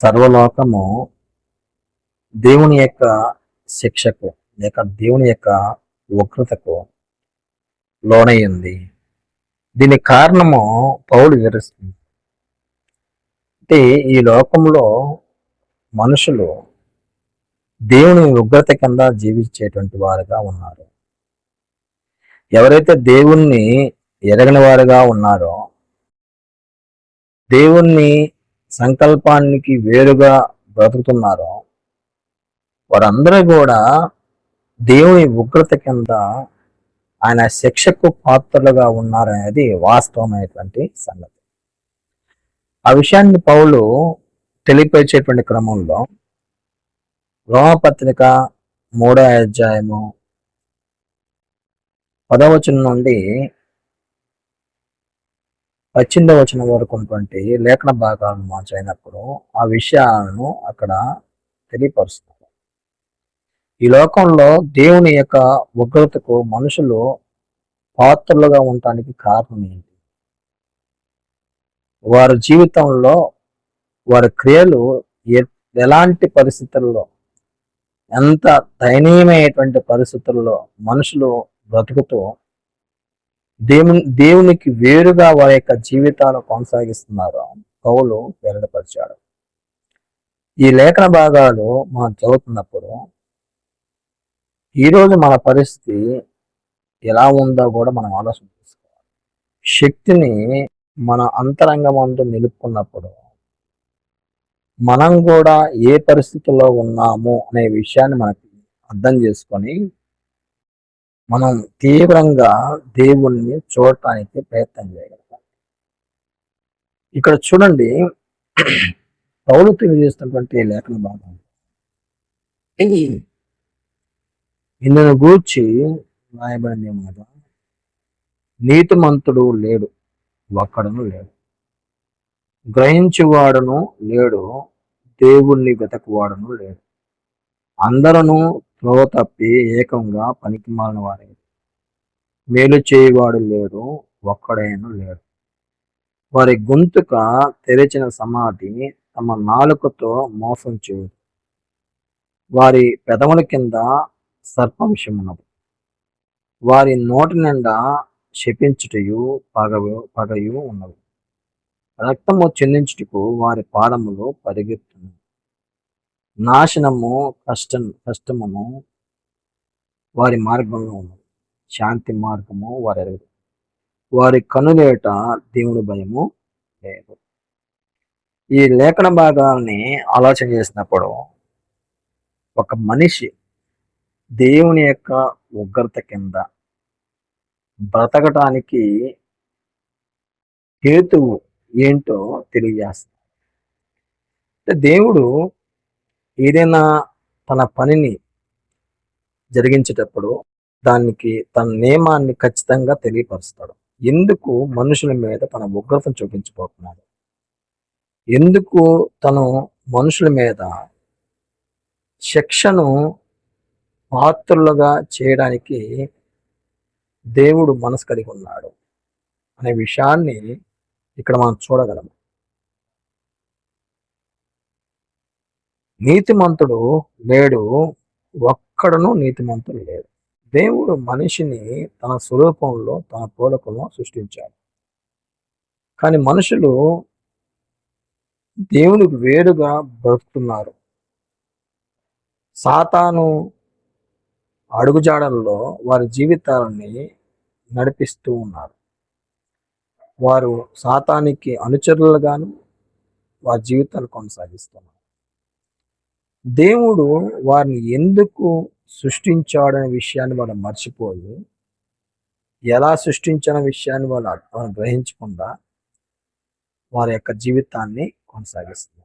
సర్వలోకము దేవుని యొక్క శిక్షకు లేక దేవుని యొక్క ఉగ్రతకు లోనయ్యింది. దీనికి కారణము పౌలు వివరిస్తుంది. అంటే ఈ లోకంలో మనుషులు దేవుని ఉగ్రత కింద జీవించేటువంటి వారుగా ఉన్నారు. ఎవరైతే దేవుణ్ణి ఎరగని వారుగా ఉన్నారో, దేవుణ్ణి సంకల్పానికి వేరుగా బ్రతుకుతున్నారో, వారందరూ కూడా దేవుని ఉగ్రత కింద ఆయన శిక్షకు పాత్రలుగా ఉన్నారనేది వాస్తవమైనటువంటి సంగతి. ఆ విషయాన్ని పౌలు తెలియపరిచేటువంటి క్రమంలో రోమపత్రిక 3వ అధ్యాయము 10వ వచనం నుండి 18వ వచనం వరకు ఉన్నటువంటి లేఖన భాగాలను మనం చదివినప్పుడు ఆ విషయాలను అక్కడ తెలియపరుస్తున్నారు. ఈ లోకంలో దేవుని యొక్క ఉగ్రతకు మనుషులు పాత్రలుగా ఉండటానికి కారణం ఏంటి? వారి జీవితంలో వారి క్రియలు ఎలాంటి పరిస్థితుల్లో, ఎంత దయనీయమైనటువంటి పరిస్థితుల్లో మనుషులు బ్రతుకుతూ దేవునికి వేరుగా వారి యొక్క జీవితాలు కొనసాగిస్తున్నారో పౌలు వెల్లడిపరిచాడు. ఈ లేఖన భాగాలు మనం చదువుతున్నప్పుడు ఈరోజు మన పరిస్థితి ఎలా ఉందో కూడా మనం ఆలోచన చేసుకోవాలి. శక్తిని మన అంతరంగమందు నిలుపుకున్నప్పుడు మనం కూడా ఏ పరిస్థితుల్లో ఉన్నాము అనే విషయాన్ని మనకి అర్థం చేసుకొని మనం తీవ్రంగా దేవుణ్ణి చూడటానికి ప్రయత్నం చేయగలుగుతాం. ఇక్కడ చూడండి, పౌలు తెలియజేస్తున్నటువంటి లేఖన భాగం ఇందును గూర్చి రాయబడింది మాట, నీతిమంతుడు లేడు, ఒక్కడును లేడు, గ్రహించువాడును లేడు, దేవుణ్ణి వెతకువాడును లేడు, అందరూ త్రోవ తప్పి ఏకంగా పనికి మాలిన వారే, మేలు చేయవాడు లేడు, ఒక్కడైనా లేడు. వారి గొంతుక తెరిచిన సమాధి తమ నాలుకతో మోసం చేయదు, వారి పెదవుల కింద సర్పవిషమున్నది, వారి నోటి నిండా శపించుటయు పగయు ఉన్నవి, రక్తము చెందించుటకు వారి పాదములు పరిగెత్తును, నాశనము కష్టమును వారి మార్గంలో ఉన్నది, శాంతి మార్గము వారి ఎరుగదు, వారి కనులేట దేవుని భయము లేదు. ఈ లేఖన భాగాల్ని ఆలోచన చేసినప్పుడు ఒక మనిషి దేవుని యొక్క ఉగ్రత కింద బ్రతకటానికి హేతువు ఏంటో తెలియజేస్తాడు. దేవుడు ఏదైనా తన పనిని జరిగించేటప్పుడు దానికి తన నియమాన్ని ఖచ్చితంగా తెలియపరుస్తాడు. ఎందుకు మనుషుల మీద తన ఉగ్రతను చూపించబోతున్నాడు, ఎందుకు తను మనుషుల మీద శిక్షను పాత్రలుగా చేయడానికి దేవుడు మనసు కలిగి ఉన్నాడు అనే విషయాన్ని ఇక్కడ మనం చూడగలము. నీతిమంతుడు లేడు, ఒక్కడును నీతిమంతుడు లేడు. దేవుడు మనిషిని తన స్వరూపంలో తన పోలికలో సృష్టించాడు. కానీ మనుషులు దేవునికి వేరుగా బ్రతుకుతున్నారు. సాతాను అడుగుజాడల్లో వారి జీవితాలని నడిపిస్తూ ఉన్నారు. వారు సాతానికి అనుచరులుగాను వారి జీవితాలు కొనసాగిస్తున్నారు. దేవుడు వారిని ఎందుకు సృష్టించాడనే విషయాన్ని వాళ్ళు మర్చిపోయి, ఎలా సృష్టించిన విషయాన్ని వాళ్ళు గ్రహించకుండా వారి యొక్క జీవితాన్ని కొనసాగిస్తున్నారు.